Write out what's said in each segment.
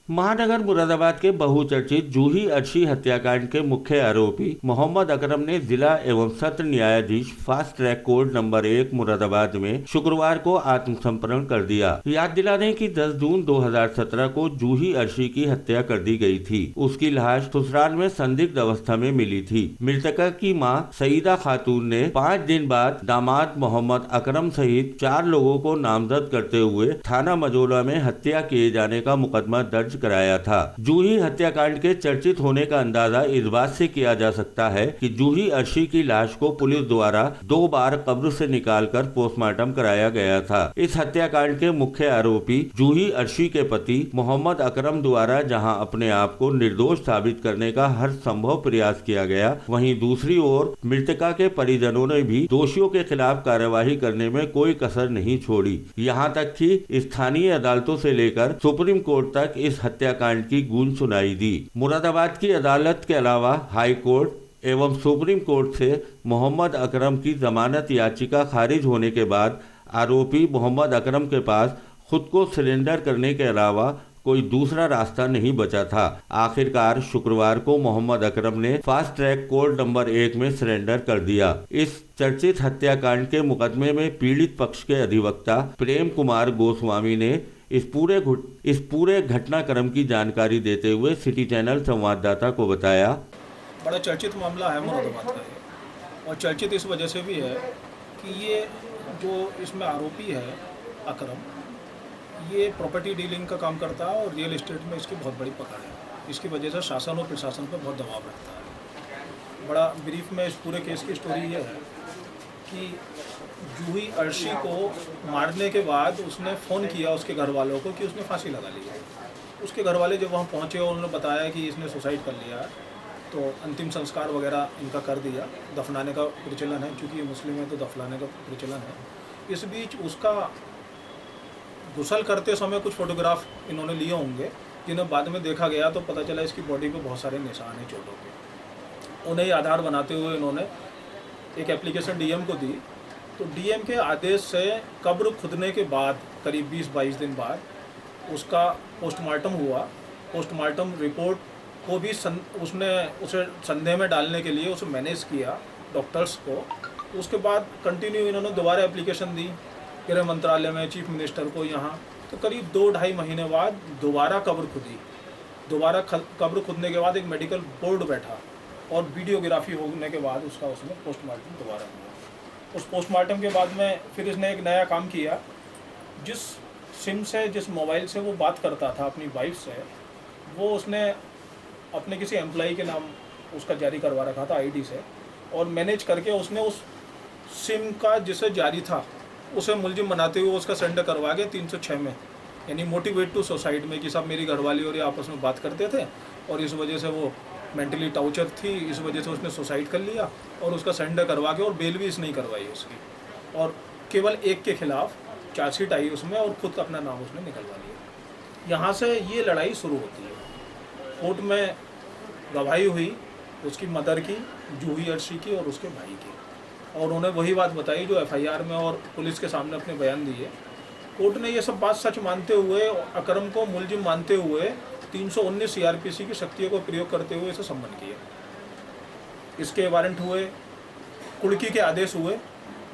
महानगर मुरादाबाद के बहुचर्चित जूही अर्शी हत्याकांड के मुख्य आरोपी मोहम्मद अकरम ने जिला एवं सत्र न्यायाधीश fast track court number 1 Moradabad में शुक्रवार को आत्मसमर्पण कर दिया। याद दिला दें कि 10 जून 2017 को जूही अर्शी की हत्या कर दी गई थी। उसकी लाश ससुराल में संदिग्ध अवस्था में मिली थी। मृतका की मां सईदा खातून ने 5 दिन बाद दामाद मोहम्मद अकरम सहित 4 लोगों को नामजद करते हुए थाना मजोला में हत्या किए जाने का मुकदमा दर्ज कराया था। जूही हत्याकांड के चर्चित होने का अंदाजा इस बात से किया जा सकता है कि जूही अर्शी की लाश को पुलिस द्वारा 2 बार कब्र से निकालकर पोस्टमार्टम कराया गया था। इस हत्याकांड के मुख्य आरोपी जूही अर्शी के पति मोहम्मद अकरम द्वारा जहां अपने आप को निर्दोष साबित करने का हर संभव प्रयास किया गया, वहीं दूसरी ओर मृतका के परिजनों ने भी दोषियों के खिलाफ कार्यवाही करने में कोई कसर नहीं छोड़ी। यहाँ तक कि स्थानीय अदालतों से लेकर सुप्रीम कोर्ट तक इस हत्याकांड की गूंज सुनाई दी। मुरादाबाद की अदालत के अलावा हाई कोर्ट एवं सुप्रीम कोर्ट से मोहम्मद अकरम की जमानत याचिका खारिज होने के बाद आरोपी मोहम्मद अकरम के पास खुद को सरेंडर करने के अलावा कोई दूसरा रास्ता नहीं बचा था। आखिरकार शुक्रवार को मोहम्मद अकरम ने फास्ट ट्रैक कोर्ट नंबर 1 में सरेंडर कर दिया। इस चर्चित हत्याकांड के मुकदमे में पीड़ित पक्ष के अधिवक्ता प्रेम कुमार गोस्वामी ने इस पूरे घटनाक्रम की जानकारी देते हुए सिटी चैनल संवाददाता को बताया। बड़ा चर्चित मामला है मुरादाबाद का, और चर्चित इस वजह से भी है कि ये जो इसमें आरोपी है अकरम, ये प्रॉपर्टी डीलिंग का काम करता है और रियल एस्टेट में इसकी बहुत बड़ी पकड़ है। इसकी वजह से शासन और प्रशासन पर बहुत दबाव रहता है। बड़ा ब्रीफ में इस पूरे केस की स्टोरी ये है कि जूही अर्शी को मारने के बाद उसने फ़ोन किया उसके घर वालों को कि उसने फांसी लगा ली है। उसके घर वाले जब वहाँ पहुँचे और उन्होंने बताया कि इसने सुसाइड कर लिया है, तो अंतिम संस्कार वगैरह इनका कर दिया। दफनाने का प्रचलन है, क्योंकि ये मुस्लिम है तो दफनाने का प्रचलन है। इस बीच उसका गुसल करते समय कुछ फोटोग्राफ इन्होंने लिए होंगे, जिन्हें बाद में देखा गया तो पता चला इसकी बॉडी पे बहुत सारे निशान हैं चोटों के। उन्हें आधार बनाते हुए इन्होंने एक एप्लीकेशन डीएम को दी, तो डीएम के आदेश से कब्र खुदने के बाद करीब 20-22 दिन बाद उसका पोस्टमार्टम हुआ। पोस्टमार्टम रिपोर्ट को भी उसे संदेह में डालने के लिए उसे मैनेज किया डॉक्टर्स को। उसके बाद कंटिन्यू इन्होंने दोबारा एप्लीकेशन दी गृह मंत्रालय में, चीफ मिनिस्टर को यहाँ, तो करीब 2-2.5 महीने बाद दोबारा कब्र खुदी। दोबारा कब्र खुदने के बाद एक मेडिकल बोर्ड बैठा और वीडियोग्राफी होने के बाद उसमें पोस्टमार्टम दोबारा हुआ। उस पोस्टमार्टम के बाद में फिर इसने एक नया काम किया। जिस सिम से, जिस मोबाइल से वो बात करता था अपनी वाइफ से, वो उसने अपने किसी एम्प्लॉई के नाम उसका जारी करवा रखा था आईडी से, और मैनेज करके उसने उस सिम का जिसे जारी था उसे मुलजिम बनाते हुए उसका सेंडर करवा के 306 में, यानी मोटिवेट टू सुसाइड में, कि सब मेरी घरवाली और ये आपस में बात करते थे और इस वजह से वो मेंटली टॉर्चर थी, इस वजह से उसने सुसाइड कर लिया, और उसका सेंडर करवा के और बेल भी इसने करवाई उसकी, और केवल एक के खिलाफ चार्जशीट आई उसमें और खुद का अपना नाम उसने निकलवा लिया। यहाँ से ये लड़ाई शुरू होती है। कोर्ट में गवाही हुई उसकी मदर की, जूही अर्शी की और उसके भाई की, और उन्हें वही बात बताई जो एफआईआर में और पुलिस के सामने अपने बयान दिए। कोर्ट ने ये सब बात सच मानते हुए, अकरम को मुलजिम मानते हुए 319 सीआरपीसी की शक्तियों को प्रयोग करते हुए इसे सम्मन किया। इसके वारंट हुए, कुड़की के आदेश हुए,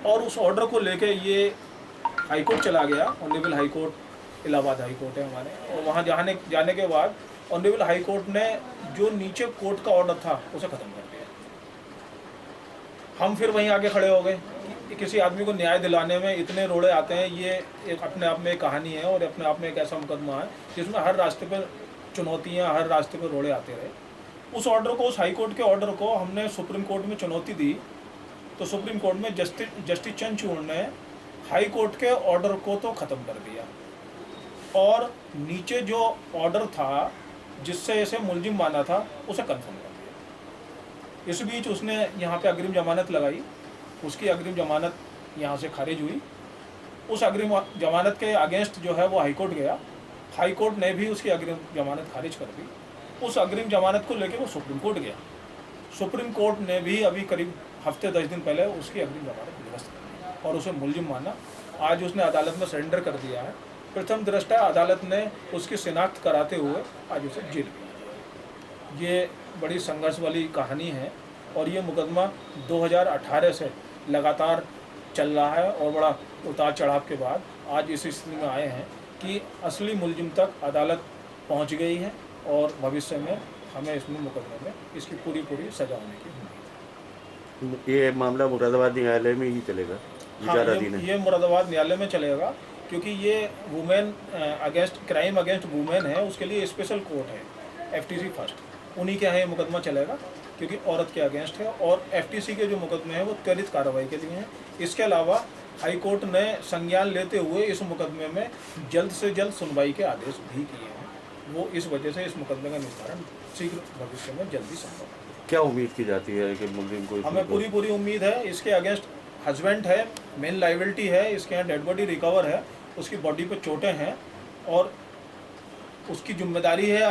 और उस ऑर्डर को लेके ये हाईकोर्ट चला गया। ऑनरेबल हाईकोर्ट इलाहाबाद हाईकोर्ट है हमारे, और वहाँ जाने के बाद ऑनरेबल हाईकोर्ट ने जो नीचे कोर्ट का ऑर्डर था उसे ख़त्म कर दिया। हम फिर वहीं आगे खड़े हो गए कि किसी आदमी को न्याय दिलाने में इतने रोड़े आते हैं। ये एक अपने आप में एक कहानी है और अपने आप में एक ऐसा मुकदमा है जिसमें हर रास्ते पर चुनौतियां, हर रास्ते पर रोड़े आते रहे। उस ऑर्डर को, उस हाई कोर्ट के ऑर्डर को हमने सुप्रीम कोर्ट में चुनौती दी, तो सुप्रीम कोर्ट में जस्टिस चंद्रचूड़ ने हाई कोर्ट के ऑर्डर को तो ख़त्म कर दिया, और नीचे जो ऑर्डर था जिससे इसे मुलजिम माना था उसे कन्फर्म कर दिया। इस बीच उसने यहाँ पे अग्रिम जमानत लगाई, उसकी अग्रिम जमानत यहाँ से खारिज हुई। उस अग्रिम जमानत के अगेंस्ट जो है वो हाई कोर्ट गया, हाई कोर्ट ने भी उसकी अग्रिम जमानत खारिज कर दी। उस अग्रिम जमानत को लेकर वो सुप्रीम कोर्ट गया। सुप्रीम कोर्ट ने भी अभी करीब हफ्ते 10 दिन पहले उसकी अग्रिम जमानत निरस्त कर दी और उसे मुलजिम माना। आज उसने अदालत में सरेंडर कर दिया है प्रथम दृष्टया अदालत ने उसकी शिनाख्त कराते हुए आज उसे जेल भेजा। ये बड़ी संघर्ष वाली कहानी है और ये मुकदमा 2018 से लगातार चल रहा है और बड़ा उतार चढ़ाव के बाद आज इस स्थिति में आए हैं कि असली मुलजिम तक अदालत पहुंच गई है और भविष्य में हमें इसमें मुकदमे में इसकी पूरी सजा होने की उम्मीद है। ये मामला मुरादाबाद न्यायालय में ही चलेगा? हाँ, ये मुरादाबाद न्यायालय में चलेगा क्योंकि ये women against crime against women है, उसके लिए स्पेशल कोर्ट है FTC फर्स्ट, उन्हीं के यहाँ ये मुकदमा चलेगा क्योंकि औरत के अगेंस्ट है और FTC के जो मुकदमे हैं वो त्वरित कार्रवाई के लिए हैं। इसके अलावा हाई कोर्ट ने संज्ञान लेते हुए इस मुकदमे में जल्द से जल्द सुनवाई के आदेश भी किए हैं। वो इस वजह से इस मुकदमे का निस्तारण शीघ्र भविष्य में जल्दी संभव है। क्या उम्मीद की जाती है कि मुलजिम को? हमें पूरी उम्मीद है। इसके अगेंस्ट हस्बैंड है, मेन लाइबिलिटी है, इसके यहाँ डेड बॉडी रिकवर है, उसकी बॉडी पे चोटें हैं और उसकी जिम्मेदारी है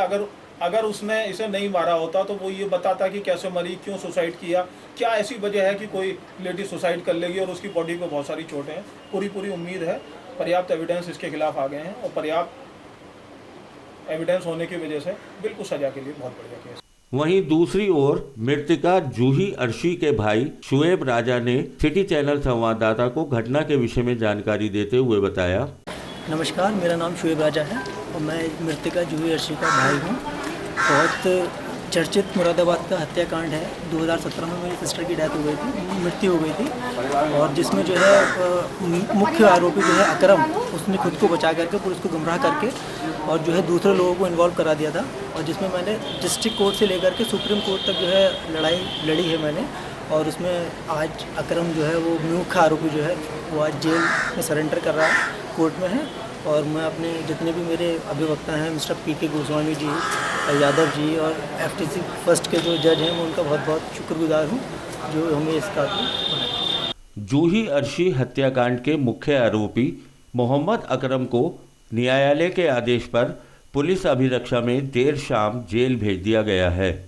अगर उसने इसे नहीं मारा होता तो वो ये बताता कि कैसे मरी, क्यों सुसाइड किया, क्या ऐसी वजह है कि कोई लेडी सुसाइड कर लेगी और उसकी बॉडी पे बहुत सारी चोटें हैं। पूरी उम्मीद है। पर्याप्त एविडेंस इसके खिलाफ आ गए हैं और पर्याप्त एविडेंस होने की वजह से बिल्कुल सजा के लिए बहुत बढ़िया केस। वहीं दूसरी ओर मृतका जूही अर्शी के भाई शुएब राजा ने सिटी चैनल संवाददाता को घटना के विषय में जानकारी देते हुए बताया। नमस्कार, मेरा नाम शुएब राजा है और मैं मृतका जूही अर्शी का भाई हूँ। बहुत चर्चित मुरादाबाद का हत्याकांड है। 2017 में मेरी सिस्टर की डेथ हो गई थी, मृत्यु हो गई थी और जिसमें जो है मुख्य आरोपी जो है अकरम, उसने खुद को बचा करके पुलिस को गुमराह करके और जो है दूसरे लोगों को इन्वॉल्व करा दिया था और जिसमें मैंने डिस्ट्रिक्ट कोर्ट से लेकर के सुप्रीम कोर्ट तक जो है लड़ाई लड़ी है मैंने और उसमें आज अकरम जो है वो मुख्य आरोपी जो है वो आज जेल में सरेंडर कर रहा है, कोर्ट में है। और मैं अपने जितने भी मेरे अभिवक्ता हैं मिस्टर PK गोस्वामी जी, यादव जी और FTC फर्स्ट के जो जज हैं मैं उनका बहुत शुक्रगुजार हूँ जो हमें इस काबिल। जूही अर्शी हत्याकांड के मुख्य आरोपी मोहम्मद अकरम को न्यायालय के आदेश पर पुलिस अभिरक्षा में देर शाम जेल भेज दिया गया है।